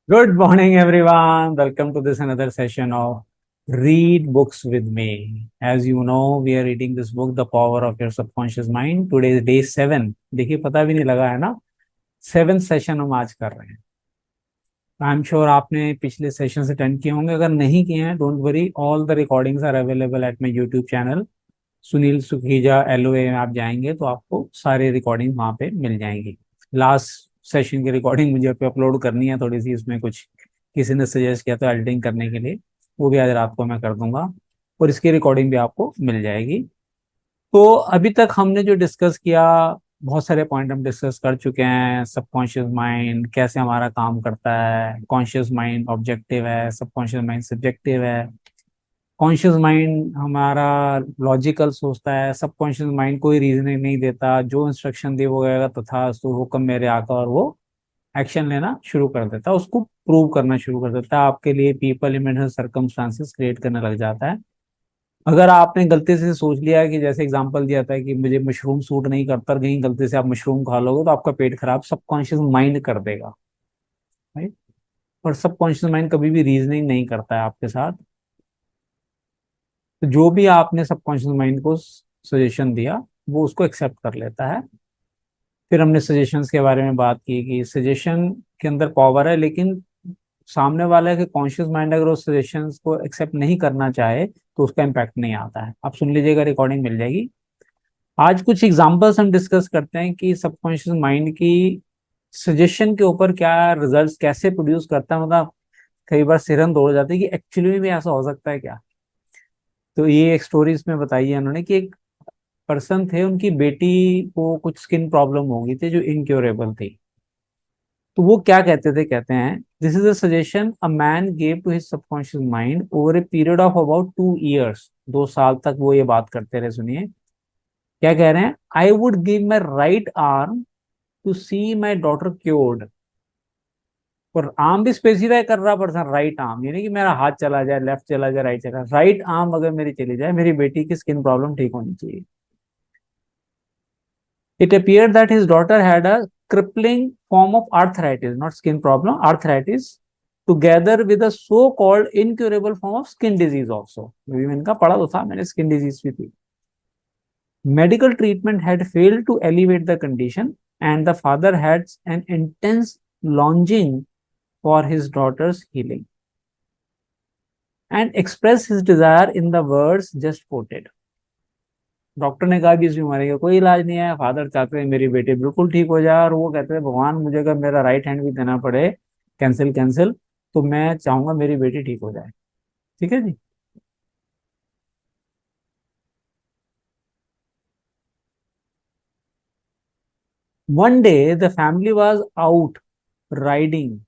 Good morning, everyone. Welcome to this another session of Read Books with Me. As you know, we are reading this book, The Power of Your Subconscious Mind. Today is day 7. देखिए पता भी नहीं लगा है ना, 7th session हम आज कर रहे हैं। आई एम श्योर आपने पिछले सेशन अटेंड किए होंगे। अगर नहीं किए हैं, don't worry, all the recordings are available at my YouTube channel Sunil Sukhija LOA में आप जाएंगे तो आपको सारी रिकॉर्डिंग वहां पे मिल जाएंगी। लास्ट सेशन की रिकॉर्डिंग मुझे पे अपलोड करनी है, थोड़ी सी उसमें कुछ किसी ने सजेस्ट किया था एडिटिंग करने के लिए, वो भी आज रात को मैं कर दूंगा और इसकी रिकॉर्डिंग भी आपको मिल जाएगी। तो अभी तक हमने जो डिस्कस किया, बहुत सारे पॉइंट हम डिस्कस कर चुके हैं। सबकॉन्शियस माइंड कैसे हमारा काम करता है, कॉन्शियस माइंड ऑब्जेक्टिव है, सबकॉन्शियस माइंड सब्जेक्टिव है। कॉन्शियस माइंड हमारा लॉजिकल सोचता है, सबकॉन्शियस माइंड कोई रीजनिंग नहीं देता, जो इंस्ट्रक्शन दे वो गएगा तथास्तु, हुक्म मेरे आका, और वो एक्शन लेना शुरू कर देता है, उसको प्रूव करना शुरू कर देता है आपके लिए। पीपल इमेजिन सर्कमस्टांसेस क्रिएट करने लग जाता है। अगर आपने गलती से सोच लिया है कि जैसे एग्जांपल दिया था कि मुझे मशरूम सूट नहीं करता, और कहीं गलती से आप मशरूम खा लोगे तो आपका पेट खराब सबकॉन्शियस माइंड कर देगा, राइट। और सबकॉन्शियस माइंड कभी भी रीजनिंग नहीं करता है आपके साथ। तो जो भी आपने सबकॉन्शियस माइंड को सजेशन दिया वो उसको एक्सेप्ट कर लेता है। फिर हमने सजेशंस के बारे में बात की कि सजेशन के अंदर पावर है, लेकिन सामने वाला के कॉन्शियस माइंड अगर उस सजेशंस को एक्सेप्ट नहीं करना चाहे तो उसका इम्पैक्ट नहीं आता है। आप सुन लीजिएगा, रिकॉर्डिंग मिल जाएगी। आज कुछ एग्जांपल्स हम डिस्कस करते हैं कि सबकॉन्शियस माइंड की सजेशन के ऊपर क्या रिजल्ट्स कैसे प्रोड्यूस करता है। मतलब कई बार सिरन दौड़ जाती है कि एक्चुअली में भी ऐसा हो सकता है क्या। तो ये एक स्टोरी इसमें बताई है उन्होंने कि एक पर्सन थे, उनकी बेटी को कुछ स्किन प्रॉब्लम हो गई थी जो इनक्योरेबल थी। तो वो क्या कहते थे, कहते हैं, this is a suggestion a man gave to his subconscious mind over a period of about 2 years। 2 साल तक वो ये बात करते रहे। सुनिए क्या कह रहे हैं। I would give my right arm to see my daughter cured. और आर्म भी स्पेसिफाई कर रहा पर्सन, राइट आर्म, यानी कि मेरा हाथ चला जाए, लेफ्ट चला जाए, राइट चला जाए, राइट आर्म अगर मेरी चली जाए, मेरी बेटी की स्किन प्रॉब्लम ठीक होनी चाहिए। It appeared that his daughter had a crippling form of arthritis, not skin problem, arthritis, together with a so-called incurable form of skin disease also. मैंने इनका पढ़ा तो था मैंने, skin disease भी थी। Medical treatment had failed to alleviate the condition, and the father had an intense longing for his daughter's healing and expressed his desire in the words just quoted. Doctor ने कहा कि इस बीमारी का कोई इलाज नहीं है, फादर चाहते हैं मेरी बेटी बिल्कुल ठीक हो जाए, और वो कहते हैं भगवान मुझे अगर मेरा राइट हैंड भी देना पड़े, कैंसिल कैंसिल, तो मैं चाहूंगा मेरी बेटी ठीक हो जाए। ठीक है जी। One day the family was out riding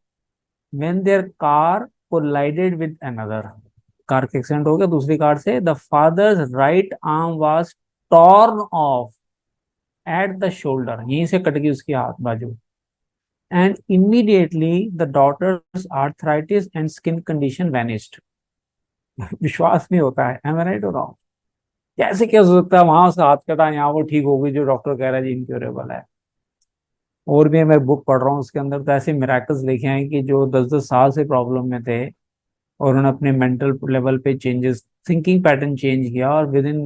when their car collided with another। Car का एक्सीडेंट हो गया दूसरी कार से। The father's right arm was torn off at the shoulder, यहीं से कट गई उसकी हाथ बाजू। And immediately the daughter's arthritis and skin condition vanished। विश्वास नहीं होता है, am I right or wrong? कैसे क्या हो सकता है, वहां उसका हाथ कटा, यहाँ वो ठीक हो गई, जो डॉक्टर कह रहा है जी इनक्योरेबल है। और भी मैं बुक पढ़ रहा हूँ, उसके अंदर तो ऐसे मिराकल्स लिखे हैं कि जो 10-10 साल से प्रॉब्लम में थे, और उन्होंने अपने मेंटल लेवल पे चेंजेस, थिंकिंग पैटर्न चेंज किया, और विद इन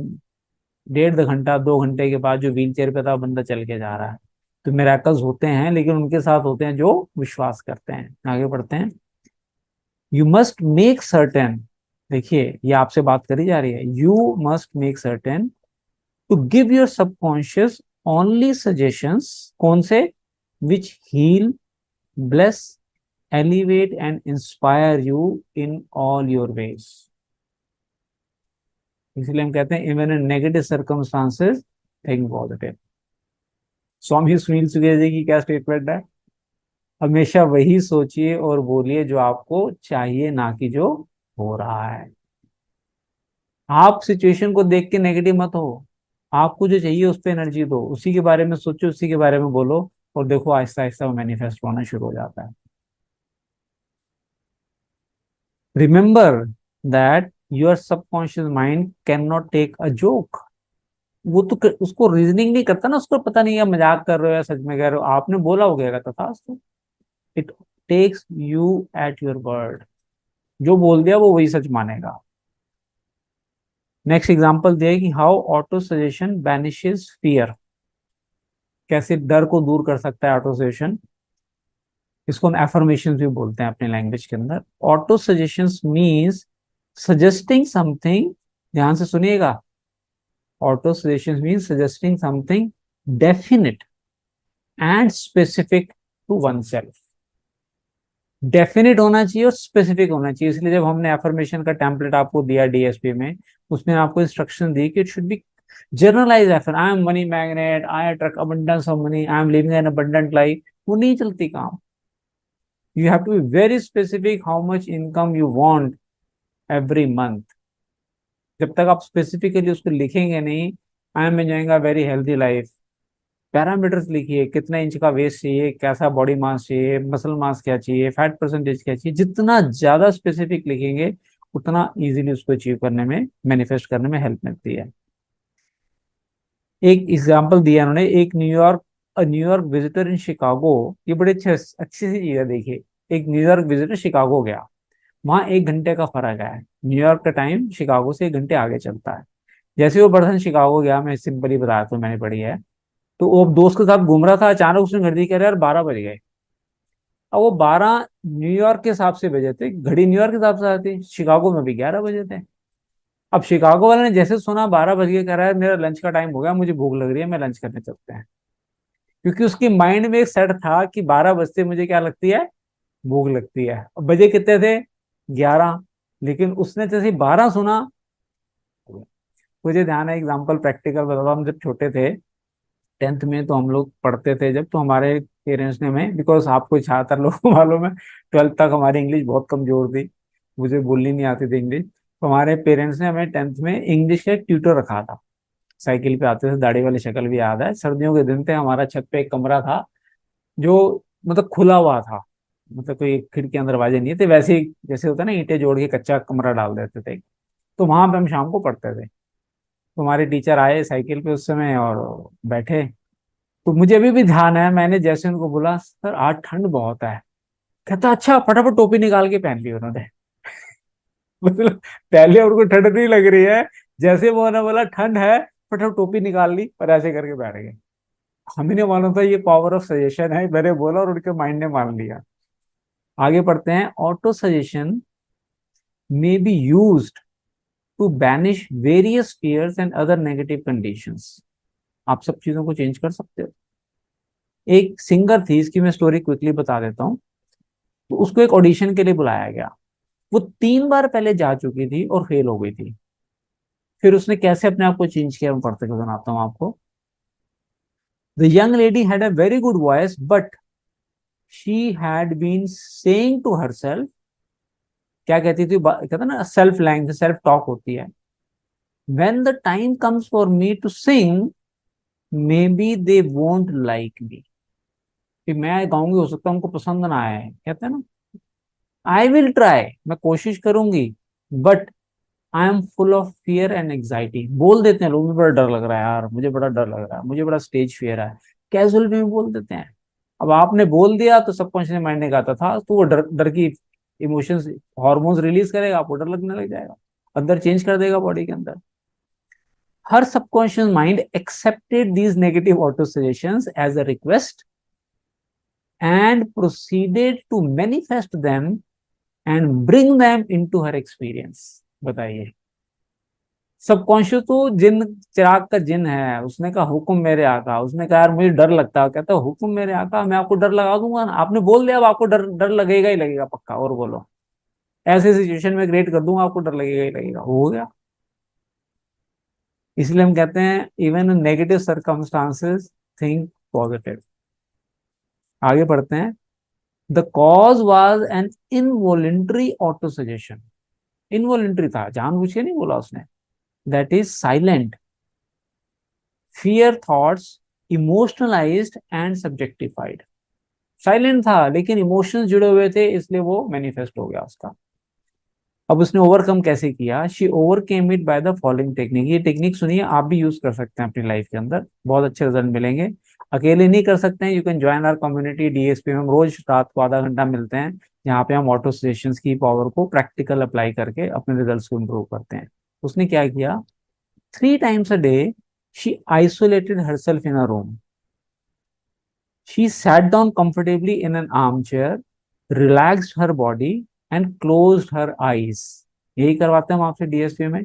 1.5 घंटा 2 घंटे के बाद जो व्हील चेयर पे था बंदा चल के जा रहा है। तो मिराकल्स होते हैं, लेकिन उनके साथ होते हैं जो विश्वास करते हैं। आगे बढ़ते हैं। यू मस्ट मेक सर्टेन, देखिए ये आपसे बात करी जा रही है, you must make certain to give your subconscious only suggestions, कौन से, which heal, bless, elevate and inspire you in all your ways. इसलिए हम कहते हैं even in negative circumstances think positive. Swami Sunil Sukhiya ji की क्या स्टेटमेंट है, हमेशा वही सोचिए और बोलिए जो आपको चाहिए, ना कि जो हो रहा है। आप सिचुएशन को देख के नेगेटिव मत हो, आपको जो चाहिए उस पर एनर्जी दो, उसी के बारे में सोचो, उसी के बारे में बोलो, और देखो आहिस्ता आहिस्ता वो मैनिफेस्ट होना शुरू हो जाता है। Remember that your subconscious mind can not take a joke. वो तो उसको रीजनिंग नहीं करता ना, उसको पता नहीं है मजाक कर रहे हो या सच में कह रहे हो, आपने बोला हो गया तथास्तु। It takes you at your word, जो बोल दिया वो वही सच मानेगा। नेक्स्ट एग्जांपल दिया है कि हाउ ऑटो सजेशन बैनिशेस फियर, कैसे डर को दूर कर सकता है ऑटो सजेशन। इसको हम एफर्मेशन भी बोलते हैं अपने लैंग्वेज के अंदर। Auto suggestions means suggesting something, ध्यान से सुनिएगा, auto suggestions means suggesting something definite and specific to oneself. Definite होना चाहिए और स्पेसिफिक होना चाहिए। इसलिए जब हमने एफर्मेशन का टेम्पलेट आपको दिया डीएसपी में, उसमें आपको इंस्ट्रक्शन दी कि इट शुड बी जनरलाइज एफर, I am money magnet, I attract abundance of money, I am living an abundant life, वो नहीं चलती काम। You have to be very specific how much income you want every month. जब तक आप specifically उसको लिखेंगे नहीं, I am enjoying a very healthy life, parameters लिखिए, कितना इंच का वेस्ट चाहिए, कैसा बॉडी मास चाहिए, मसल मास क्या चाहिए, फैट परसेंटेज क्या चाहिए, जितना ज्यादा स्पेसिफिक लिखेंगे उतना इजीली उसको अचीव करने में, मैनिफेस्ट करने में हेल्प मिलती है। एक एग्जांपल दिया उन्होंने, एक न्यूयॉर्क विजिटर इन शिकागो, ये बड़े अच्छी सी चीज है। देखिए, एक न्यूयॉर्क विजिटर शिकागो गया, वहां 1 घंटे का फर्क है, न्यूयॉर्क का टाइम शिकागो से 1 घंटे आगे चलता है। जैसे वो पर्सन शिकागो गया, मैं सिंपली बताया तो मैंने पढ़ी है, तो वो दोस्त के साथ घूम रहा था, अचानक उसने घड़ी कह रहा यार 12 बज गए। अब वो 12 न्यूयॉर्क के हिसाब से बजे थे, घड़ी न्यूयॉर्क के हिसाब से आती, शिकागो में भी 11 बजे थे। अब शिकागो वाले ने जैसे सुना 12 बज गए, कह रहा है मेरा लंच का टाइम हो गया, मुझे भूख लग रही है, मैं लंच करने चलते हैं। क्योंकि उसकी माइंड में एक सेट था कि 12 बजते मुझे क्या लगती है, भूख लगती है। अब बजे कितने थे, 11। लेकिन उसने जैसे 12 सुना, मुझे ध्यान है एग्जाम्पल प्रैक्टिकल बताता हूँ। हम जब छोटे थे 10th में, तो हम लोग पढ़ते थे जब, तो हमारे पेरेंट्स ने हमें, बिकॉज आपको छात्र लोगों को मालूम है 12th तक हमारी इंग्लिश बहुत कमजोर थी, मुझे बोलनी नहीं आती थी इंग्लिश, तो हमारे पेरेंट्स ने हमें 10th में इंग्लिश का एक ट्यूटर रखा था। साइकिल पे आते थे, दाढ़ी वाली शक्ल भी याद है, सर्दियों के दिन थे, हमारा छत पे एक कमरा था जो मतलब खुला हुआ था, मतलब कोई खिड़कियां दरवाजे नहीं थे, वैसे ही जैसे होता है ना, ईंटें जोड़ के कच्चा कमरा डाल देते थे। तो वहां पे हम शाम को पढ़ते थे। तो हमारे टीचर आए साइकिल पे उस समय और बैठे, तो मुझे अभी भी ध्यान है, मैंने जैसे उनको बोला सर आज ठंड बहुत है, कहता अच्छा, फटाफट टोपी निकाल के पहन ली उन्होंने। मतलब पहले उनको ठंड नहीं लग रही है, जैसे वो ने बोला ठंड है, फटाफट टोपी निकाल ली और ऐसे करके बैठ गए। हमें नहीं मालूम था ये पावर ऑफ सजेशन है, मैंने बोला और उनके माइंड ने मान लिया। आगे पढ़ते हैं। Auto suggestion may be used to banish various fears and other negative conditions. आप सब चीजों को चेंज कर सकते हो। एक सिंगर थी, इसकी मैं स्टोरी क्विकली बता देता हूँ। तो उसको एक ऑडिशन के लिए बुलाया गया, वो 3 बार पहले जा चुकी थी और फेल हो गई थी। फिर उसने कैसे अपने आप को चेंज किया, मैं पढ़ते हुए सुनाता हूँ आपको। The young lady had a very good voice but she had been saying to herself, क्या कहती थी, कहता ना सेल्फ लैंग्वेज, सेल्फ टॉक होती है, when the time comes for me to sing maybe they won't like me, कि मैं गाऊंगी हो सकता है उनको पसंद ना आए, कहते हैं ना, आई विल ट्राई, मैं कोशिश करूंगी, but I am full of fear and anxiety. बोल देते हैं लोग, मुझे बड़ा डर लग रहा है यार, मुझे बड़ा डर लग रहा है, मुझे बड़ा स्टेज फियर है, कैजुअल में बोल देते हैं। अब आपने बोल दिया तो सबकॉन्शियस माइंड ने कहा था, तो वो डर डर की इमोशंस, हार्मोन्स रिलीज करेगा, आपको डर लगने लग जाएगा, अंदर चेंज कर देगा बॉडी के अंदर। Her subconscious mind accepted these negative auto suggestions as a request and proceeded to manifest them and bring them into her experience। बताइए, सबकॉन्शियस तो जिन, चिराग का जिन है, उसने कहा हुक्म मेरे आका, उसने कहा यार मुझे डर लगता है, कहता हुक्म मेरे आका, मैं आपको डर लगा दूंगा ना, आपने बोल दिया, अब आपको डर डर लगेगा ही लगेगा पक्का, और बोलो, ऐसे सिचुएशन में क्रिएट कर दूंगा, आपको डर लगेगा ही लगेगा, हो गया। इसलिए हम कहते हैं even in negative circumstances think positive. आगे पढ़ते हैं। The cause was an involuntary auto suggestion, involuntary था, जानबूझ के नहीं बोला उसने, that is silent fear thoughts emotionalized and subjectified. Silent था लेकिन इमोशंस जुड़े हुए थे, इसलिए वो मैनिफेस्ट हो गया उसका। अब उसने ओवरकम कैसे किया, she overcame it by the following technique. ये टेक्निक सुनिए, आप भी यूज कर सकते हैं अपनी लाइफ के अंदर, बहुत अच्छे रिजल्ट मिलेंगे। अकेले नहीं कर सकते हैं, you can join our community DSP में। हम रोज रात को आधा घंटा मिलते हैं, जहाँ पे हम ऑटो सजेशंस की पावर को प्रैक्टिकल अप्लाई करके अपने रिजल्ट्स को इम्प्रूव करते हैं। उसने क्या किया, 3 times a day she isolated herself in a room. She sat down comfortably in an armchair, relaxed her body and closed her eyes. यही करवाते हैं हम आपसे डीएसपी में।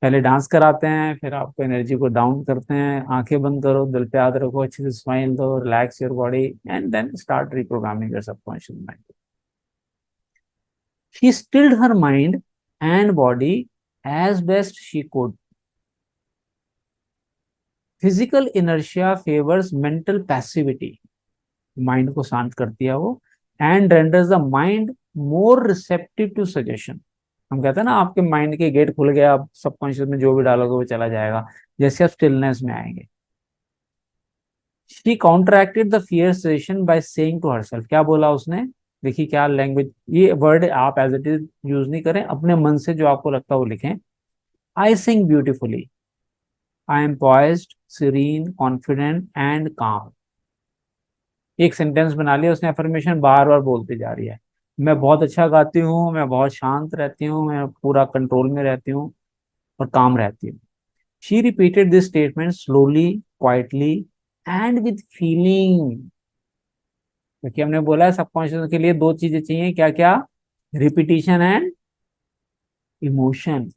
पहले डांस कराते हैं, फिर आपको एनर्जी को डाउन करते हैं। आंखें बंद करो, दिल पे याद रखो, अच्छे से स्माइल दो, relax your body and then start reprogramming your subconscious mind. She stilled her mind and body as best she could. Physical inertia favours mental passivity, mind को शांत करती है वो, and renders the mind more receptive to suggestion. हम कहते हैं ना, आपके माइंड के गेट खुल गया, आप सबकॉन्शियस में जो भी डालोगे वो चला जाएगा जैसे आप स्टिलनेस में आएंगे। She counteracted the fear suggestion by saying to herself. क्या बोला उसने, देखिए क्या लैंग्वेज, ये वर्ड आप एज इट इज यूज नहीं करें, अपने मन से जो आपको लगता है वो लिखें। I sing beautifully, I am poised, serene, confident and calm. एक सेंटेंस बना लिया उसने, अफर्मेशन बार बार बोलती जा रही है। मैं बहुत अच्छा गाती हूँ, मैं बहुत शांत रहती हूँ, मैं पूरा कंट्रोल में रहती हूँ और काम रहती हूँ। She repeated this statement slowly, quietly and with feeling. क्योंकि हमने बोला है सबकॉन्शियस के लिए दो चीजें चाहिए, क्या क्या, repetition and emotion.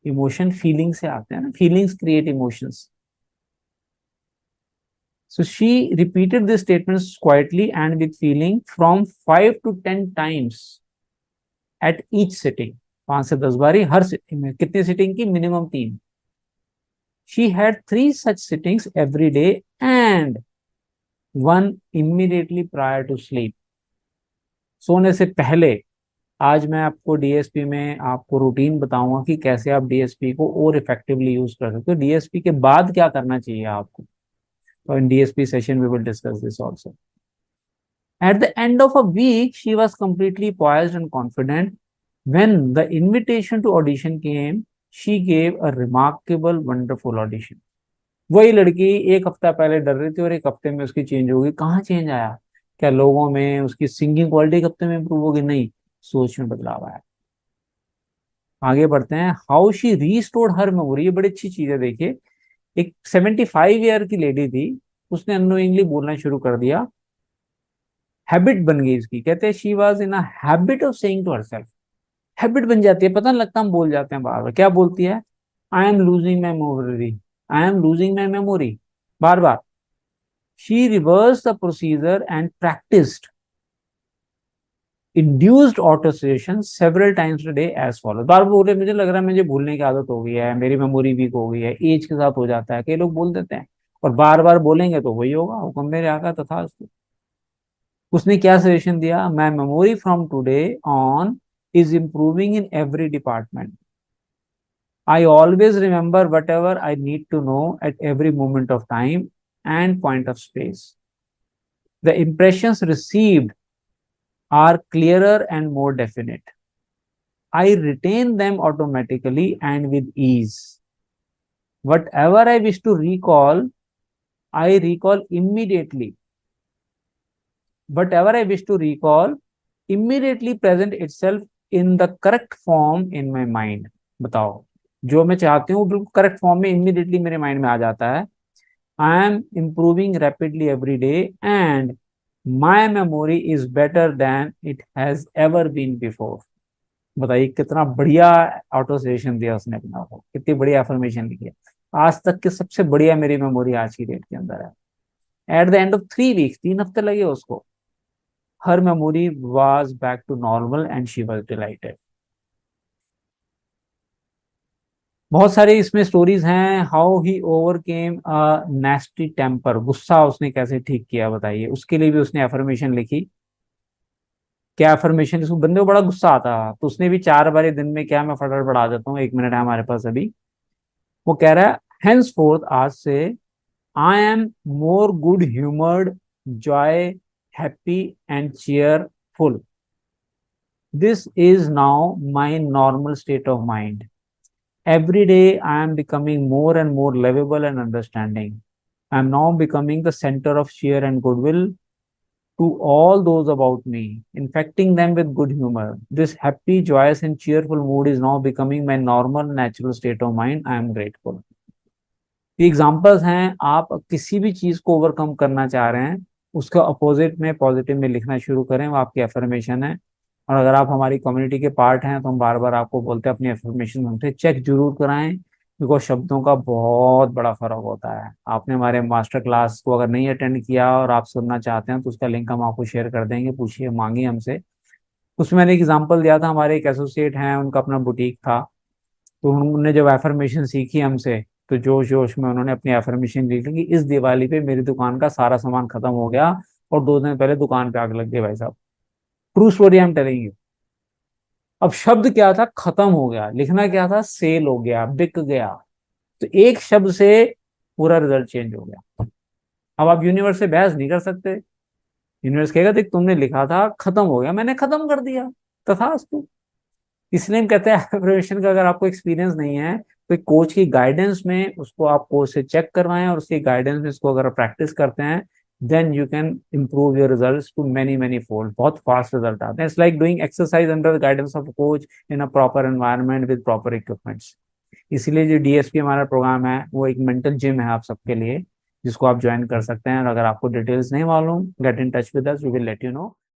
Emotion feeling से आते हैं ना, feelings create emotions. So she repeated this statement quietly and with feeling from 5 to 10 times at each sitting. 5 से 10 बारी हर सिटिंग में। कितनी सिटिंग की, minimum 3। She had 3 such sittings every day and one immediately prior to sleep. सोने से पहले। आज मैं आपको डीएसपी में आपको रूटीन बताऊंगा कि कैसे आप डीएसपी को और इफेक्टिवली यूज कर सकते हो। डीएसपी के बाद क्या करना चाहिए आपको, तो in DSP session we will discuss this also. At the end of a week, she was completely poised and confident. When the invitation to audition came, she gave a remarkable, wonderful audition. वही लड़की 1 हफ्ता पहले डर रही थी और 1 हफ्ते में उसकी चेंज होगी। कहाँ चेंज आया, क्या लोगों में उसकी सिंगिंग क्वालिटी 1 हफ्ते में इंप्रूव होगी? नहीं, सोच में बदलाव आया। आगे बढ़ते हैं। How she restored her memory, ये बड़ी अच्छी चीज है। देखिए, एक 75 ईयर की लेडी थी, उसने अननोइंगली बोलना शुरू कर दिया, हैबिट बन गई उसकी। कहते हैं she was in a habit of saying to herself. Habit बन जाती है, पता नहीं लगता, हम बोल जाते हैं बार बार। क्या बोलती है, I am losing my memory, I am losing my memory, bar bar. She reverse the procedure and practised induced auto suggestion several times a day as follows। बार बोले, मुझे लग रहा है मुझे भूलने की आदत हो गई है, मेरी मेमोरी वीक हो गई है, एज के साथ हो जाता है, कई लोग बोल देते हैं। और बार बार बोलेंगे तो वही होगा, हुक्म मेरे आका तथास्तु। उसने क्या सजेशन दिया, my memory from today on is improving in every department. I always remember whatever I need to know at every moment of time and point of space. The impressions received are clearer and more definite. I retain them automatically and with ease. Whatever I wish to recall, I recall immediately. Whatever I wish to recall immediately present itself in the correct form in my mind। बताओ, जो मैं चाहती हूँ बिल्कुल correct form में immediately मेरे mind में आ जाता है। I am improving rapidly every day and my memory is better than it has ever been before. बताइए कितना बढ़िया ऑटो सजेशन दिया उसने अपना को, कितनी बढ़िया एफर्मेशन लिखी है। आज तक की सबसे बढ़िया मेरी मेमोरी आज की डेट के अंदर है। At the end of 3 weeks, 3 हफ्ते लगे उसको, her memory was back to normal and she was delighted। बहुत सारे इसमें स्टोरीज हैं। How he overcame a nasty temper, गुस्सा उसने कैसे ठीक किया बताइए। उसके लिए भी उसने एफर्मेशन लिखी। क्या एफर्मेशन, उसको बंदे को बड़ा गुस्सा आता है तो उसने भी 4 बारी दिन में, क्या मैं फटाफट बढ़ा देता हूँ, 1 मिनट है हमारे पास अभी। वो कह रहा है, हेंस फोर्थ, आज से, I am more good humoured, joy, happy and cheerful। This is now my normal state of mind. Every day I am becoming more and more lovable and understanding. I am now becoming the centre of cheer and goodwill to all those about me, infecting them with good humor. This happy, joyous, and cheerful mood is now becoming my normal, natural state of mind. I am grateful. ये examples हैं, आप किसी भी चीज को overcome करना चाह रहे हैं, उसका अपोजिट में पॉजिटिव में लिखना शुरू करें, वो आपकी एफर्मेशन है। और अगर आप हमारी कम्युनिटी के पार्ट हैं तो हम बार बार आपको बोलते हैं अपनी एफर्मेशन हमसे चेक जरूर कराएं, बिकॉज शब्दों का बहुत बड़ा फर्क होता है। आपने हमारे मास्टर क्लास को अगर नहीं अटेंड किया और आप सुनना चाहते हैं तो उसका लिंक हम आपको शेयर कर देंगे, पूछिए, मांगिए हमसे। उसमें मैंने एक एग्जाम्पल दिया था, हमारे एक एसोसिएट हैं, उनका अपना बुटीक था, तो उन्होंने जब एफर्मेशन सीखी हमसे, तो जोश जोश में उन्होंने अपनी एफर्मेशन लिख ली कि इस दिवाली पे मेरी दुकान का सारा सामान खत्म हो गया और 2 दिन पहले दुकान पे आग लग गई भाई साहब। True story I am telling you. अब शब्द क्या था? खत्म हो गया। लिखना क्या था? सेल हो गया, बिक गया। तो एक शब्द से पूरा रिजल्ट चेंज हो गया। अब आप यूनिवर्स से बहस नहीं कर सकते। यूनिवर्स कहेगा देख तुमने लिखा था खत्म हो गया, मैंने खत्म कर दिया, तथास्तु। इसलिए हम कहते हैं एफर्मेशन का अगर आपको एक्सपीरियंस नहीं है, तो कोच की गाइडेंस में उसको आप कोच से चेक करवाएं और उसकी गाइडेंस में इसको अगर प्रैक्टिस करते हैं, then you can improve your results to many fold। बहुत फास्ट रिजल्ट आते हैं। It's like doing exercise under the guidance of coach in a proper environment with proper equipments. इसीलिए जो डीएसपी हमारा प्रोग्राम है वो एक मेंटल जिम है आप सबके लिए, जिसको आप ज्वाइन कर सकते हैं। और अगर आपको डिटेल्स नहीं मालूम, get in touch with us, we will let you no.